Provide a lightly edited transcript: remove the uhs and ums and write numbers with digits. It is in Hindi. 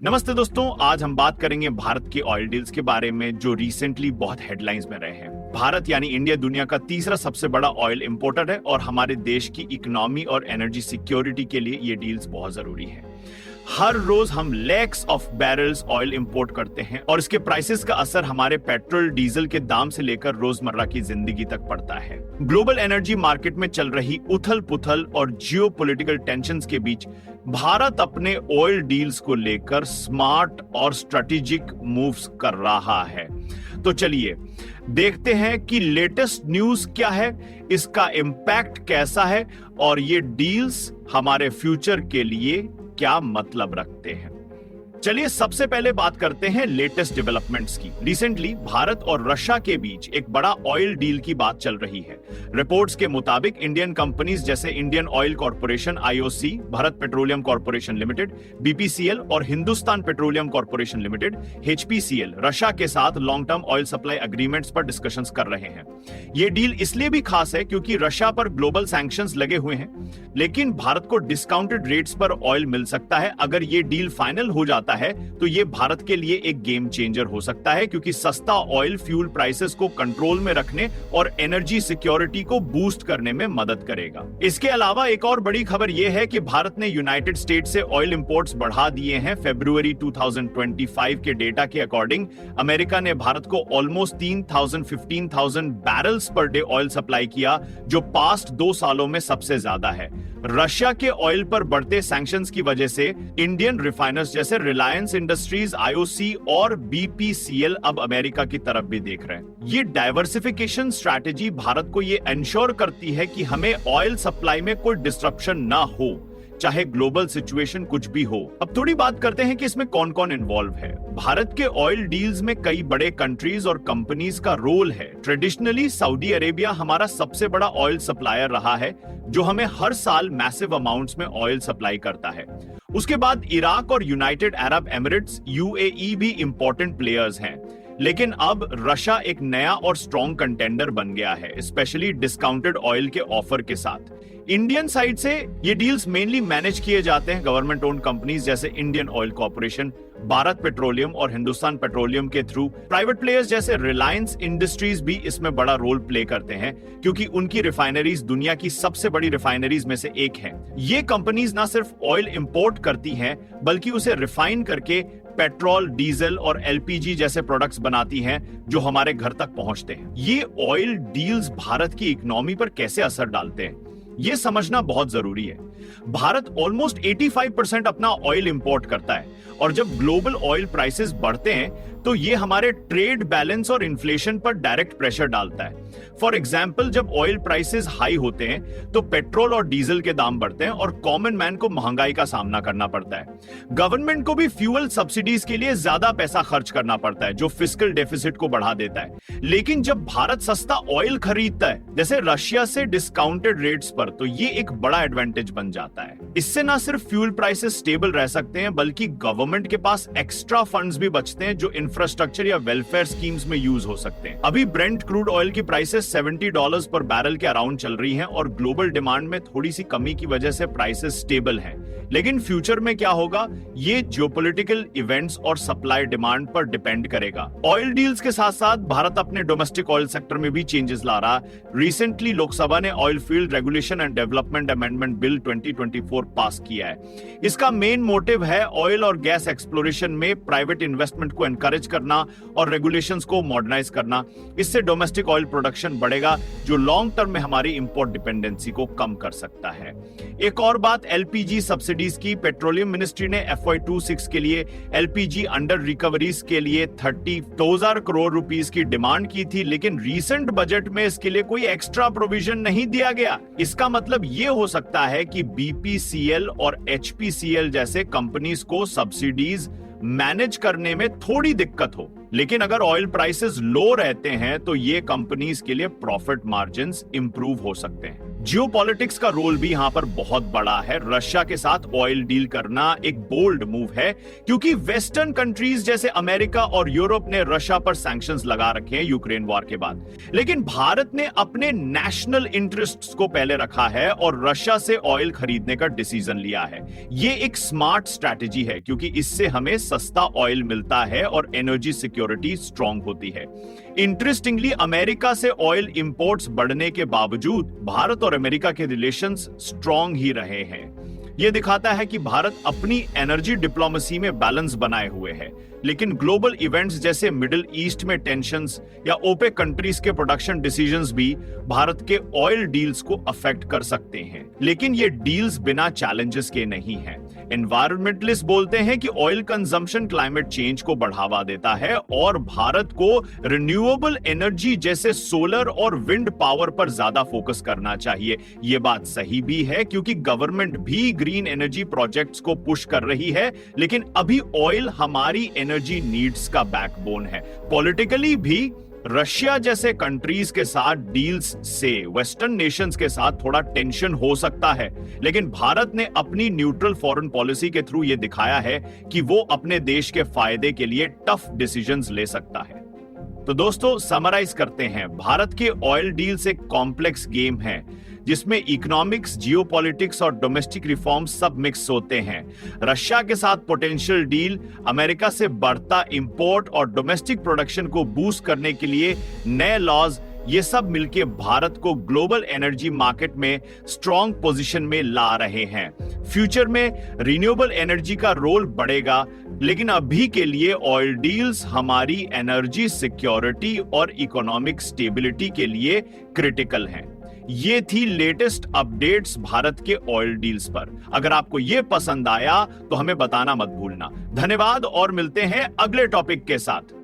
नमस्ते दोस्तों, आज हम बात करेंगे भारत के ऑयल डील्स के बारे में जो रिसेंटली बहुत हेडलाइंस में रहे हैं। भारत यानी इंडिया दुनिया का तीसरा सबसे बड़ा ऑयल इंपोर्टर है और हमारे देश की इकोनॉमी और एनर्जी सिक्योरिटी के लिए ये डील्स बहुत जरूरी है। हर रोज हम lakhs of barrels oil import करते हैं और इसके प्राइसेस का असर हमारे पेट्रोल डीजल के दाम से लेकर रोजमर्रा की जिंदगी तक पड़ता है। ग्लोबल एनर्जी मार्केट में चल रही उथल पुथल और जियोपॉलिटिकल टेंशंस के बीच भारत अपने ऑयल डील्स को लेकर स्मार्ट और स्ट्रेटेजिक मूव्स कर रहा है। तो चलिए देखते हैं कि लेटेस्ट न्यूज क्या है, इसका इंपैक्ट कैसा है और ये डील्स हमारे फ्यूचर के लिए क्या मतलब रखते हैं। चलिए सबसे पहले बात करते हैं लेटेस्ट डेवलपमेंट्स की। रिसेंटली भारत और रशिया के बीच एक बड़ा ऑयल डील की बात चल रही है। रिपोर्ट्स के मुताबिक इंडियन कंपनीज जैसे Indian oil corporation IOC, Bharat petroleum corporation limited BPCL और Hindustan petroleum corporation limited HPCL Russia के साथ long term oil supply agreements पर डिस्कशंस कर रहे हैं। यह डील इसलिए भी खास है क्योंकि रशिया पर ग्लोबल सैंक्शंस लगे हुए हैं, लेकिन भारत को डिस्काउंटेड रेट्स पर ऑयल मिल सकता है। अगर ये डील फाइनल हो जाता है तो ये भारत के लिए एक गेम चेंजर हो सकता है, क्योंकि सस्ता ऑयल फ्यूल प्राइसेस को कंट्रोल में रखने और एनर्जी सिक्योरिटी को बूस्ट करने में मदद करेगा। इसके अलावा एक और बड़ी खबर यह है कि भारत ने यूनाइटेड स्टेट्स से ऑयल इंपोर्ट्स बढ़ा दिए हैं। फरवरी 2025 के डेटा के अकॉर्डिंग अमेरिका ने भारत को almost 15,000 barrels per day oil supply किया, जो पास्ट 2 सालों में सबसे ज्यादा है। रशिया के ऑयल पर बढ़ते सैंक्शंस की वजह से इंडियन रिफाइनर्स जैसे रिलायंस इंडस्ट्रीज, आईओसी और बीपीसीएल अब अमेरिका की तरफ भी देख रहे हैं। ये डाइवर्सिफिकेशन स्ट्रैटेजी भारत को ये इंश्योर करती है कि हमें ऑयल सप्लाई में कोई डिस्ट्रप्शन ना हो, चाहे ग्लोबल सिचुएशन कुछ भी हो। अब थोड़ी बात करते हैं कि इसमें कौन कौन इन्वॉल्व है। भारत के ऑयल डील्स में कई बड़े कंट्रीज और कंपनीज का रोल है। ट्रेडिशनली सऊदी अरेबिया हमारा सबसे बड़ा ऑयल सप्लायर रहा है, जो हमें हर साल मैसिव अमाउंट्स में ऑयल सप्लाई करता है। उसके बाद इराक और यूनाइटेड अरब एमिरेट्स यूएई भी इंपॉर्टेंट प्लेयर्स हैं। लेकिन अब रशिया एक नया और स्ट्रॉन्ग कंटेंडर बन गया है, स्पेशली डिस्काउंटेड ऑयल के ऑफर के साथ। इंडियन साइड से ये डील्स मेनली मैनेज किए जाते हैं गवर्नमेंट ओन्ड कंपनीज जैसे Indian oil corporation, Bharat petroleum और हिंदुस्तान पेट्रोलियम के थ्रू। प्राइवेट प्लेयर्स जैसे रिलायंस इंडस्ट्रीज भी इसमें बड़ा रोल प्ले करते हैं, क्योंकि उनकी रिफाइनरीज दुनिया की सबसे बड़ी रिफाइनरीज में से एक है। ये कंपनीज ना सिर्फ ऑयल इंपोर्ट करती हैं, बल्कि उसे रिफाइन करके पेट्रोल, डीजल और एलपीजी जैसे प्रोडक्ट्स बनाती हैं, जो हमारे घर तक पहुंचते हैं। ये ऑयल डील्स भारत की इकोनॉमी पर कैसे असर डालते हैं, यह समझना बहुत जरूरी है। भारत ऑलमोस्ट 85% अपना ऑयल इंपोर्ट करता है, और जब ग्लोबल ऑयल प्राइसेस बढ़ते हैं तो ये हमारे ट्रेड बैलेंस और इन्फ्लेशन पर डायरेक्ट प्रेशर डालता है। फॉर एग्जाम्पल, जब ऑयल प्राइसेस हाई होते हैं तो पेट्रोल और डीजल के दाम बढ़ते हैं और कॉमन मैन को महंगाई का सामना करना पड़ता है। गवर्नमेंट को भी फ्यूल सब्सिडीज के लिए ज्यादा पैसा खर्च करना पड़ता है, जो फिस्कल डेफिसिट को बढ़ा देता है। लेकिन जब भारत सस्ता ऑयल खरीदता है, जैसे रशिया से डिस्काउंटेड रेट्स पर, तो ये एक बड़ा एडवांटेज बन जाता है। इससे ना सिर्फ फ्यूल प्राइसेस स्टेबल रह सकते हैं, बल्कि गवर्नमेंट के पास एक्स्ट्रा फंड्स भी बचते हैं, जो इंफ्रास्ट्रक्चर या वेलफेयर स्कीम्स में यूज हो सकते हैं। अभी ब्रेंट क्रूड ऑयल की प्राइसेस $70 पर बैरल के अराउंड चल रही हैं और ग्लोबल डिमांड में थोड़ी सी कमी की वजह से प्राइसेस स्टेबल हैं। लेकिन फ्यूचर में क्या होगा, ये जियोपॉलिटिकल इवेंट्स और सप्लाई डिमांड पर डिपेंड करेगा। ऑयल डील्स के साथ साथ भारत अपने डोमेस्टिक ऑयल सेक्टर में भी चेंजेस ला रहा है। रिसेंटली लोकसभा ने oil field regulation and development amendment bill 2024 पास किया है। इसका मेन मोटिव है ऑयल और गैस एक्सप्लोरेशन में प्राइवेट इन्वेस्टमेंट को एनकरेज करना और रेगुलेशंस को मॉडर्नाइज करना। इससे डोमेस्टिक ऑयल प्रोडक्शन बढ़ेगा, जो लॉन्ग टर्म में हमारी इंपोर्ट डिपेंडेंसी को कम कर सकता है। एक और बात एलपीजी सब्सिडीज की। पेट्रोलियम मिनिस्ट्री ने FY26 के लिए एलपीजी अंडर रिकवरीज के लिए 30,000 करोड़ रुपीस की डिमांड की थी, लेकिन रीसेंट बजट में इसके लिए कोई एक्स्ट्रा प्रोविजन नहीं दिया गया। इसका मतलब यह हो सकता है कि बीपीसीएल और एचपीसीएल जैसे कंपनीज को सब्सिडीज मैनेज करने में थोड़ी दिक्कत हो। लेकिन अगर ऑयल प्राइसेस लो रहते हैं तो ये कंपनीज के लिए प्रॉफिट मार्जिन्स इंप्रूव हो सकते हैं। जियोपॉलिटिक्स का रोल भी यहां पर बहुत बड़ा है। रशिया के साथ ऑयल डील करना एक बोल्ड मूव है, क्योंकि वेस्टर्न कंट्रीज जैसे अमेरिका और यूरोप ने रशिया पर सैंक्शंस लगा रखे हैं यूक्रेन वॉर के बाद। लेकिन भारत ने अपने नेशनल इंटरेस्ट्स को पहले रखा है और रशिया से ऑयल खरीदने का डिसीजन लिया है। यह एक स्मार्ट स्ट्रैटेजी है, क्योंकि इससे हमें सस्ता ऑयल मिलता है और एनर्जी सिक्योरिटी स्ट्रांग होती है। इंटरेस्टिंगली, अमेरिका से ऑयल इंपोर्ट्स बढ़ने के बावजूद भारत और अमेरिका के रिलेशंस स्ट्रांग ही रहे हैं। यह दिखाता है कि भारत अपनी एनर्जी डिप्लोमेसी में बैलेंस बनाए हुए है। लेकिन ग्लोबल इवेंट्स जैसे मिडिल ईस्ट में टेंशंस या ओपेक कंट्रीज के प्रोडक्शन डिसीजंस भी भारत के ऑयल डील्स को अफेक्ट कर सकते हैं। लेकिन ये डील्स बिना चैलेंजेस के नहीं हैं। एनवायरमेंटलिस्ट बोलते हैं कि ऑयल कंजम्पशन क्लाइमेट चेंज को बढ़ावा देता है और भारत को रिन्यूएबल एनर्जी जैसे सोलर और विंड पावर पर ज्यादा फोकस करना चाहिए। यह बात सही भी है, क्योंकि गवर्नमेंट भी ग्रीन एनर्जी प्रोजेक्ट्स को पुश कर रही है। लेकिन अभी ऑयल हमारी एनर्जी नीड्स का बैकबोन है। पॉलिटिकली भी रशिया जैसे कंट्रीज के साथ डील्स से वेस्टर्न नेशंस के साथ थोड़ा टेंशन हो सकता है, लेकिन भारत ने अपनी न्यूट्रल फॉरेन पॉलिसी के थ्रू यह दिखाया है कि वो अपने देश के फायदे के लिए टफ डिसीजंस ले सकता है। तो दोस्तों, समराइज करते हैं, भारत के ऑयल डील्स एक कॉम्प्लेक्स गेम है जिसमें इकोनॉमिक्स, जियोपॉलिटिक्स और डोमेस्टिक रिफॉर्म्स सब मिक्स होते हैं। रशिया के साथ पोटेंशियल डील, अमेरिका से बढ़ता इंपोर्ट और डोमेस्टिक प्रोडक्शन को बूस्ट करने के लिए नए लॉज, ये सब मिलके भारत को ग्लोबल एनर्जी मार्केट में स्ट्रॉन्ग पोजीशन में ला रहे हैं। फ्यूचर में रिन्यूएबल एनर्जी का रोल बढ़ेगा, लेकिन अभी के लिए ऑयल डील्स हमारी एनर्जी सिक्योरिटी और इकोनॉमिक स्टेबिलिटी के लिए क्रिटिकल हैं। ये थी लेटेस्ट अपडेट्स भारत के ऑयल डील्स पर। अगर आपको ये पसंद आया तो हमें बताना मत भूलना। धन्यवाद और मिलते हैं अगले टॉपिक के साथ।